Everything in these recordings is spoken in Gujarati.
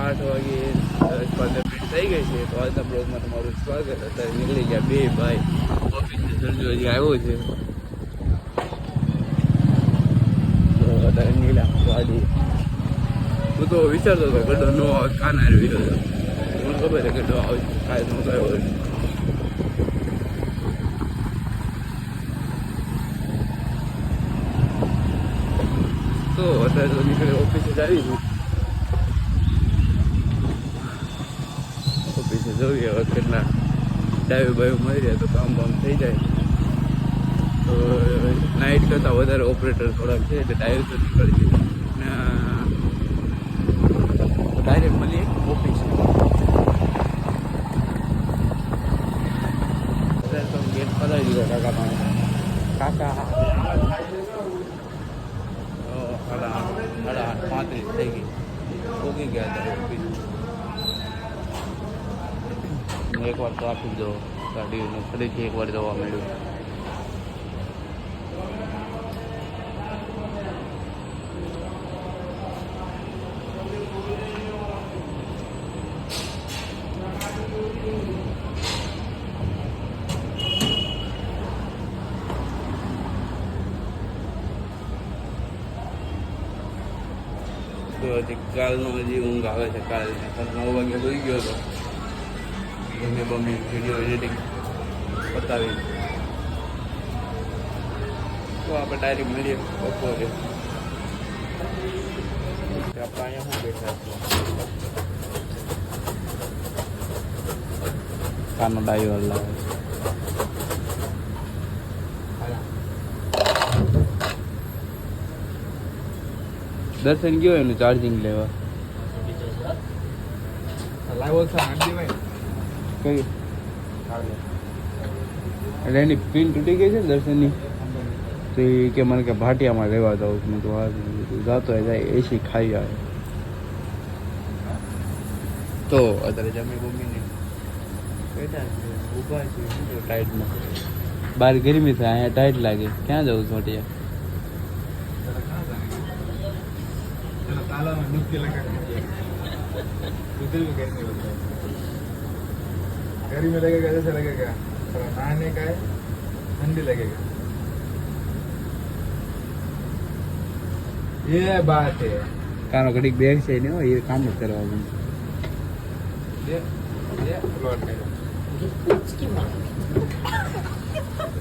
8 વાગે 15 મિનિટ થઈ ગઈ છે. તો આજના બ્લોગમાં તમારું સ્વાગત. અત્યારે નીકળી ગયા બે ભાઈ ઓફિસે. સર્જો હજી આવ્યો છે. તો અત્યારે નીકળ્યા ગાડી. હું તો વિચારતો હતો ગડો નો આવે કાના આવી ગયો. મને ખબર છે ગડો આવે કાંઈ નો ગયો. તો અત્યારે તો નીકળે ઓફિસે જ આવી છું. ઓફિસે જોઈએ હવે કેટલા ડાયો બાયો મળી જાય તો કામ બામ થઈ જાય. તો નાઇટ કરતાં વધારે ઓપરેટર થોડાક છે એટલે ડાયો તો નીકળી જાય ને ડાયરેક્ટ મળીએ ઓફિસે. અત્યારે તો ગેટ ખોલાવી દીધો કાકા પાસે. કાકા 8:35 થઈ ગઈ. ઉગી ગયા હતા ઓફિસ. એકવાર ટ્રાફિક જો ગાડીનું ફરીથી એકવાર જોવા મળ્યું. તો હજી કાલનો હજી ઊંઘ આવે છે. કાલ 9 વાગે હોઈ ગયો હતો. બમે વિડીયો એડિટિંગ બતાવી. તો આપણે ડાયરેક્ટ મળીએ બપોરે. આપણે અહીંયા શું બેઠા છીએ કાનો ડાયો હલાવે. દર્શન ગયો એનું ચાર્જિંગ લેવા. કઈ એટલે એની પિન તૂટી ગઈ છે ને દર્શનની. તો એ કે મને કે ભાટિયામાં રહેવા જાઉં છું. મેં તો હા જાતો જાય એસી ખાઈ આવે. તો અત્યારે જમી બમીને બેઠા છે, ઊભા છે ટાઈટમાં. બહાર ગરમી થાય, અહીંયા ટાઈટ લાગે. ક્યાં જવું ભાટિયા? गर्मी में लगेगा जैसे लगेगा नहाने का है, ठंडी लगेगा. ये बात है. કાનો ઘડીક બેગ છે ને એ કામ જ કરવાનું.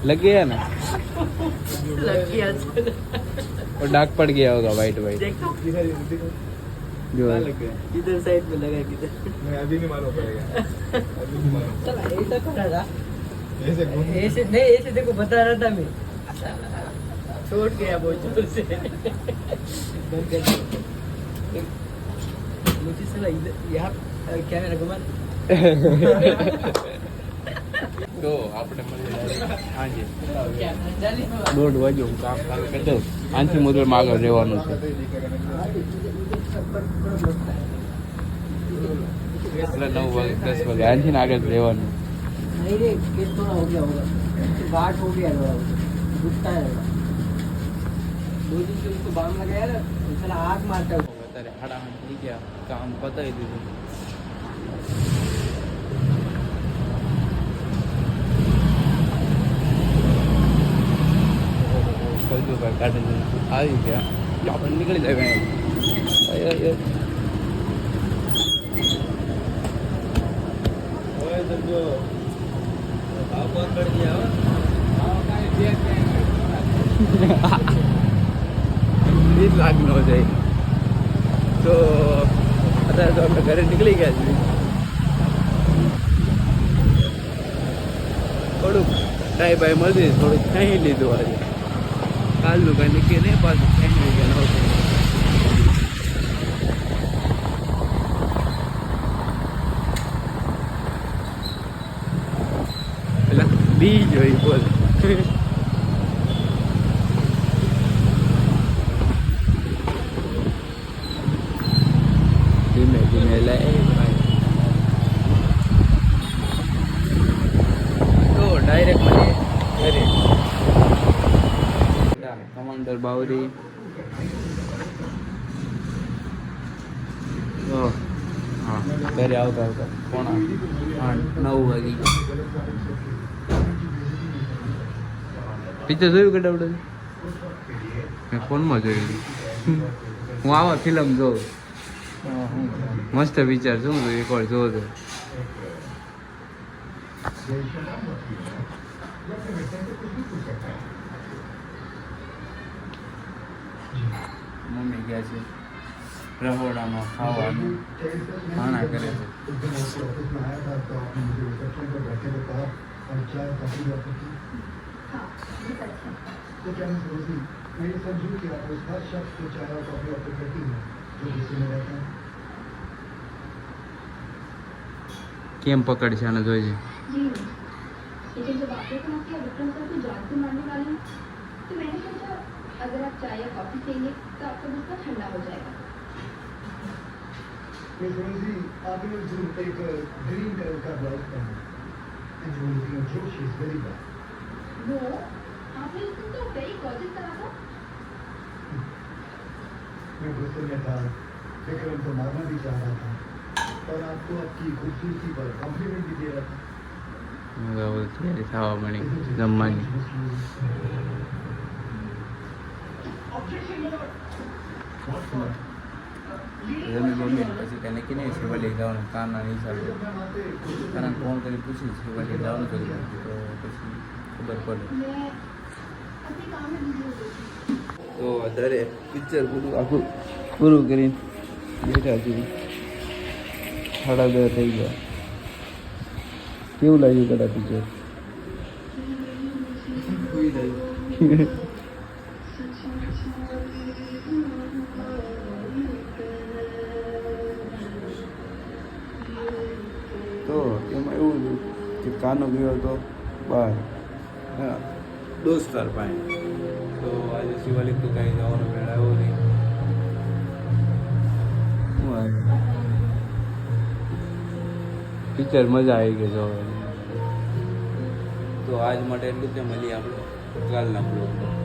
लग गया ना? लग गया. और दाग पड़ गया होगा वाइट वाइट. जो इधर साइड में लगा किधर. मैं अभी नहीं मालूम पड़ेगा. अभी नहीं मालूम. चला ऐसा करा था. ऐसे घूम ऐसे नहीं, ऐसे देखो बता रहा था मैं. छोड़ गया बहुत जोर से. मुझे चला इधर यहाँ कैमरा घुमा. તો આપણે હાજી 1:30 વાગ્યો. હું કામ ચાલુ કરી દઉં. આનાથી મોડું આગળ રહેવાનું છે. એટલે 9 વાગે 10 વાગે આનાથી આગળ રહેવાનું. नहीं रे केस थोड़ा हो गया होगा. गाठ हो गया थोड़ा. दुखता है. 2 दिन से उसको बाम लगाया ना साला आग मारता है. અત્યારે 8:30 થઈ ગયા. કામ પતાવી દીધું. આવી ગયા. આપણે નીકળી જાય. લાગ ન જાય. તો અત્યારે તો આપણે ઘરે નીકળી ગયા છીએ. થોડુંક ટાઈ બાઈ મળી, થોડુંક ખાઈ લીધું. આજે કાલનું કાંઈ નક્કી નહીં, પાછું ખાઈ ગયા નહોતું. પેલા બી જોઈ બોલ. ધીમે ધીમે લઈ ભાઈ. તો ડાયરેક્ટ મને ઘરે. કમાન્ડર બાવરી. ઘરે આવતા આવતા 9 વાગી પિક્ચર જોયું કે ડાવડે મેં ફોનમાં જોયું હું આવા ફિલ્મ જોઉં મસ્ત પિક્ચર શું તો એકવાર જોવો મમ્મી ગયા છે રહોડામાં ખાવાનું ખાણા કરે છે तो क्या मैं समझी मैं ये समझूं कि आप उस हर शख्स को चाय और कॉफी ऑफर करती हैं जो गुस्से में रहता है કેમ પકડ છે આને જોઈ जी लेकिन जब आपने कहा कि विक्रम सर को जान से मारने वाले हैं तो मैंने सोचा अगर आप चाय या कॉफी पिएंगे तो आपका गुस्सा ठंडा हो जाएगा मैं समझी आपने उस दिन एक ग्रीन कलर का ब्लाउज पहना एंड यू लुकिंग जो शी इज वेरी बैड वो आपने उस दिन तो वेरी गॉर्जियस करा था मैं गुस्से में था विक्रम को मारना भी चाह रहा था और आपको आपकी खूबसूरती पर कॉम्प्लीमेंट भी दे रहा था તૈયારી થવા મળી જમવાની જમી મમ્મી પછી તેને કે નહીં શિવાલી જવાનું કામના હિસાબે કારણ ફોન કરી પૂછ્યું શિવાલી જવાનું કર્યું તો પછી ખબર પડે मैं अपने काम में बिजी हो गई थी તો અત્યારે પિક્ચર પૂરું આખું પૂરું કરીને બેઠા છીએ 10:30 થઈ ગયા કેવું લાગ્યું કદા પિક્ચર તો એમાં એવું હતું કે કાનો ગયો હતો બહાર દોસ્તાર પાસે તો આજે શિવાલિક તો કાંઈ જવાનો મેળ આવ્યો નહીં પિક્ચર મજા આવી ગઈ જોવાની તો આજ માટે એટલું જ મળીએ આપણે કાલના બ્લોગમાં